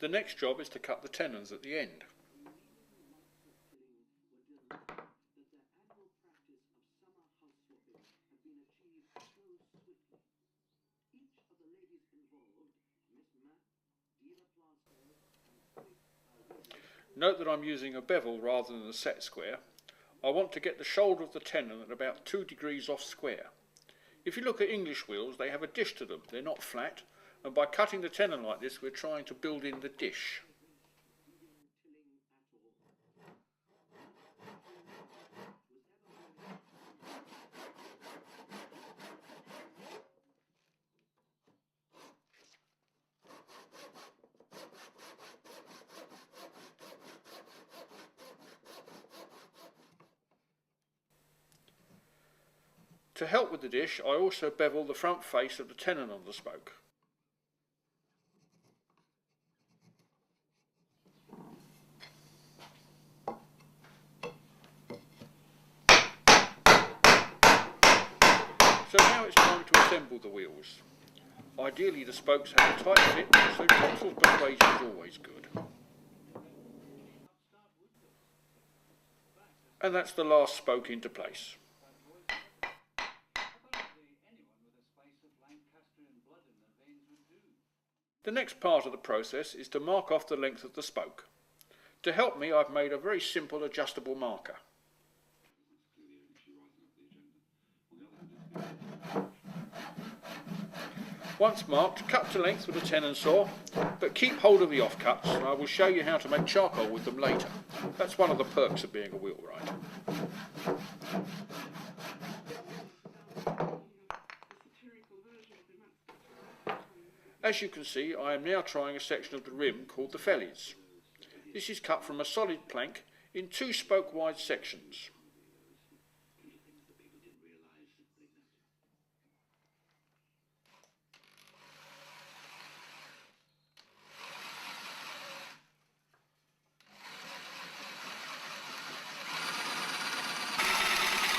The next job is to cut the tenons at the end. Note that I'm using a bevel rather than a set square. I want to get the shoulder of the tenon at about 2 degrees off square. If you look at English wheels, they have a dish to them, they're not flat, and by cutting the tenon like this we're trying to build in the dish. To help with the dish, I also bevel the front face of the tenon on the spoke. So now it's time to assemble the wheels. Ideally the spokes have a tight fit, so tonsils both ways is always good. And that's the last spoke into place. The next part of the process is to mark off the length of the spoke. To help me, I've made a very simple adjustable marker. Once marked, cut to length with a tenon saw, but keep hold of the offcuts, and I will show you how to make charcoal with them later. That's one of the perks of being a wheelwright. As you can see, I am now trying a section of the rim called the fellies. This is cut from a solid plank in 2 spoke wide sections.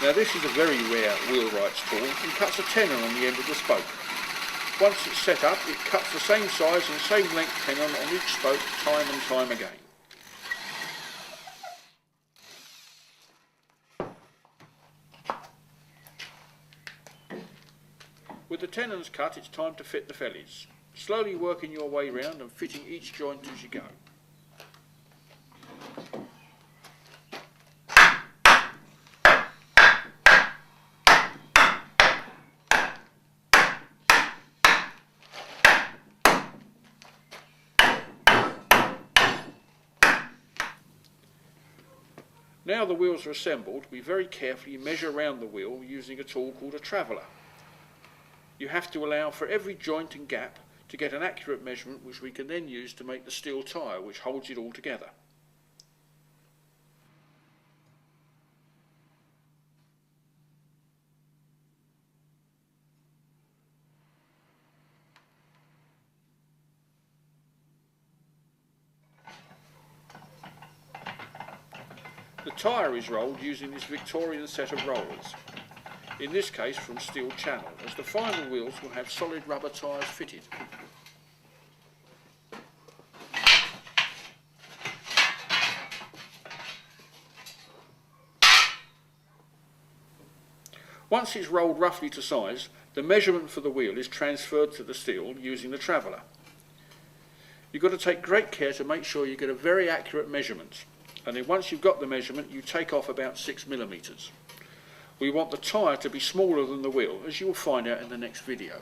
Now this is a very rare wheelwright's tool and cuts a tenon on the end of the spoke. Once it's set up, it cuts the same size and same length tenon on each spoke time and time again. With the tenons cut, it's time to fit the fellies. Slowly working your way round and fitting each joint as you go. Now the wheels are assembled, we very carefully measure round the wheel using a tool called a traveller. You have to allow for every joint and gap to get an accurate measurement which we can then use to make the steel tyre which holds it all together. The tyre is rolled using this Victorian set of rollers, in this case from steel channel, as the final wheels will have solid rubber tyres fitted. Once it's rolled roughly to size, the measurement for the wheel is transferred to the steel using the traveller. You've got to take great care to make sure you get a very accurate measurement. And then once you've got the measurement, you take off about 6mm. We want the tyre to be smaller than the wheel, as you will find out in the next video.